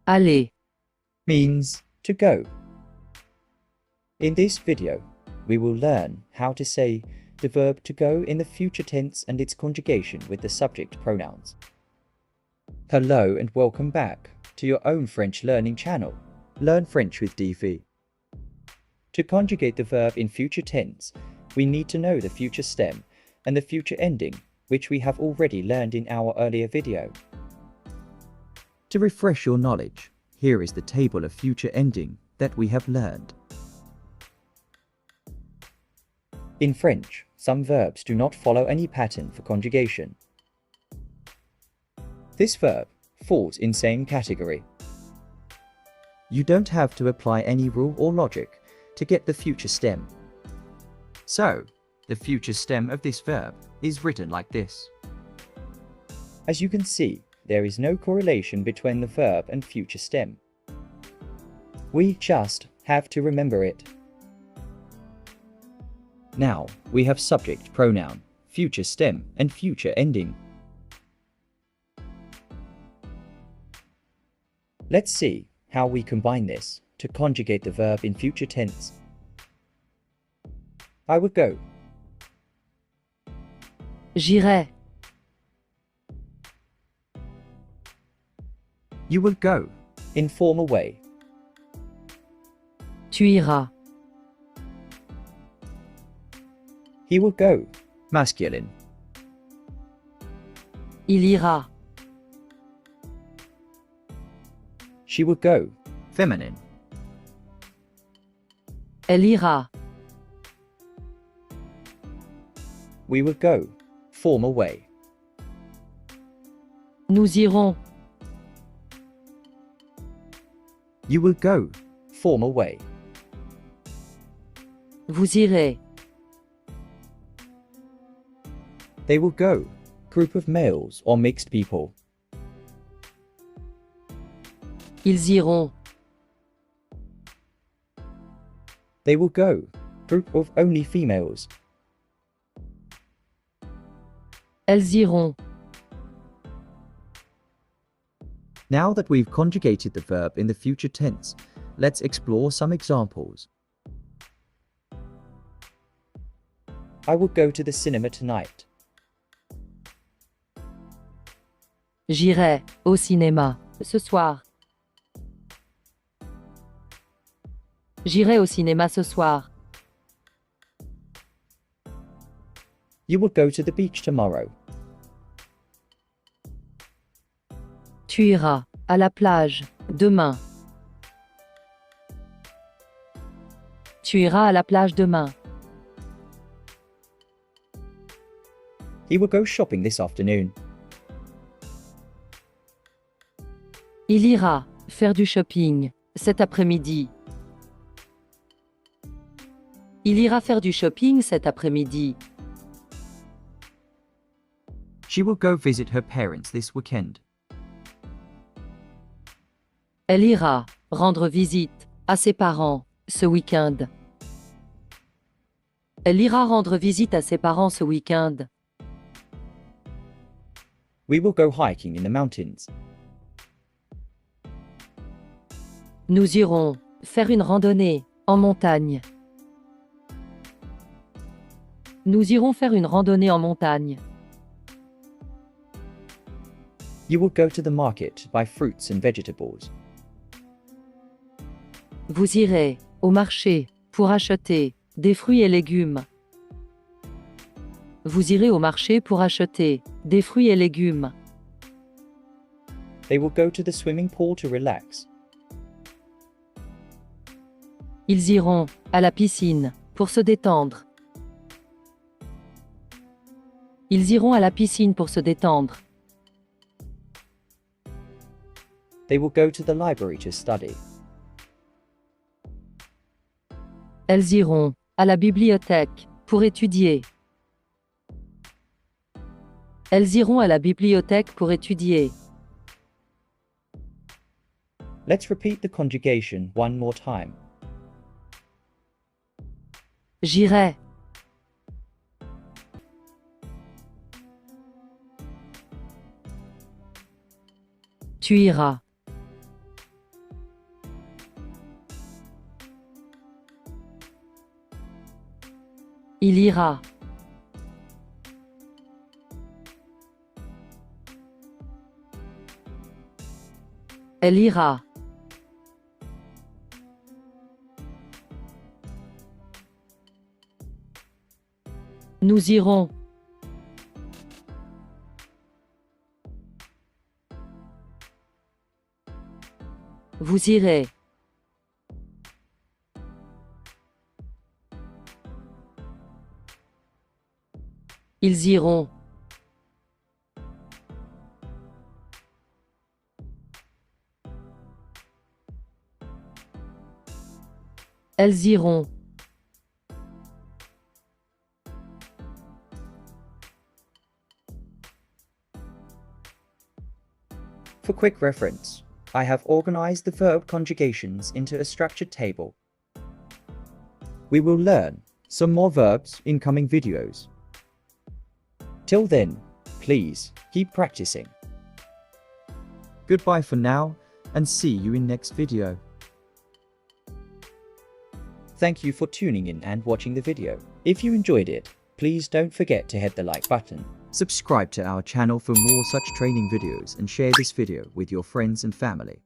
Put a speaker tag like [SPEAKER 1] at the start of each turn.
[SPEAKER 1] aller,
[SPEAKER 2] means to go. In this video, we will learn how to say the verb to go in the future tense and its conjugation with the subject pronouns. Hello and welcome back to your own French learning channel, Learn French with Di.Vi. To conjugate the verb in future tense, we need to know the future stem and the future ending, which we have already learned in our earlier video. To refresh your knowledge, here is the table of future ending that we have learned. In French, some verbs do not follow any pattern for conjugation. This verb falls in same category. You don't have to apply any rule or logic to get the future stem. So, the future stem of this verb is written like this. As you can see, there is no correlation between the verb and future stem. We just have to remember it. Now, we have subject pronoun, future stem, and future ending. Let's see how we combine this to conjugate the verb in future tense. I would go.
[SPEAKER 1] j'irai,
[SPEAKER 2] You will go, informal way.
[SPEAKER 1] tu iras,
[SPEAKER 2] He will go, masculine.
[SPEAKER 1] il ira,
[SPEAKER 2] She will go, feminine.
[SPEAKER 1] elle ira,
[SPEAKER 2] We will go, formal way.
[SPEAKER 1] nous irons,
[SPEAKER 2] You will go, formal way.
[SPEAKER 1] vous irez,
[SPEAKER 2] They will go, group of males or mixed people.
[SPEAKER 1] ils iront,
[SPEAKER 2] They will go, group of only females.
[SPEAKER 1] elles iront.
[SPEAKER 2] Now that we've conjugated the verb in the future tense, let's explore some examples. I will go to the cinema tonight.
[SPEAKER 1] J'irai au cinéma ce soir. J'irai au cinéma ce soir.
[SPEAKER 2] You will go to the beach tomorrow.
[SPEAKER 1] Tu iras à la plage demain. Tu iras à la plage demain.
[SPEAKER 2] He will go shopping this afternoon.
[SPEAKER 1] Il ira faire du shopping cet après-midi. Il ira faire du shopping cet après-midi.
[SPEAKER 2] She will go visit her parents this weekend.
[SPEAKER 1] Elle ira rendre visite à ses parents ce week-end. Elle ira rendre visite à ses parents ce week-end.
[SPEAKER 2] We will go hiking in the mountains.
[SPEAKER 1] Nous irons faire une randonnée en montagne. Nous irons faire une randonnée en montagne.
[SPEAKER 2] You will go to the market to buy fruits and vegetables.
[SPEAKER 1] Vous irez au marché pour acheter des fruits et légumes. Vous irez au marché pour acheter des fruits et légumes.
[SPEAKER 2] They will go to the swimming pool to relax.
[SPEAKER 1] Ils iront à la piscine pour se détendre. Ils iront à la piscine pour se détendre.
[SPEAKER 2] They will go to the library to study.
[SPEAKER 1] Elles iront à la bibliothèque pour étudier. Elles iront à la bibliothèque pour étudier.
[SPEAKER 2] Let's repeat the conjugation one more time.
[SPEAKER 1] J'irai. Tu iras. Il ira. Elle ira. Nous irons. Vous irez. Ils iront. Elles iront.
[SPEAKER 2] For quick reference, I have organized the verb conjugations into a structured table. We will learn some more verbs in coming videos. Till then, please keep practicing. Goodbye for now and see you in next video. Thank you for tuning in and watching the video. If you enjoyed it, please don't forget to hit the like button. Subscribe to our channel for more such training videos and share this video with your friends and family.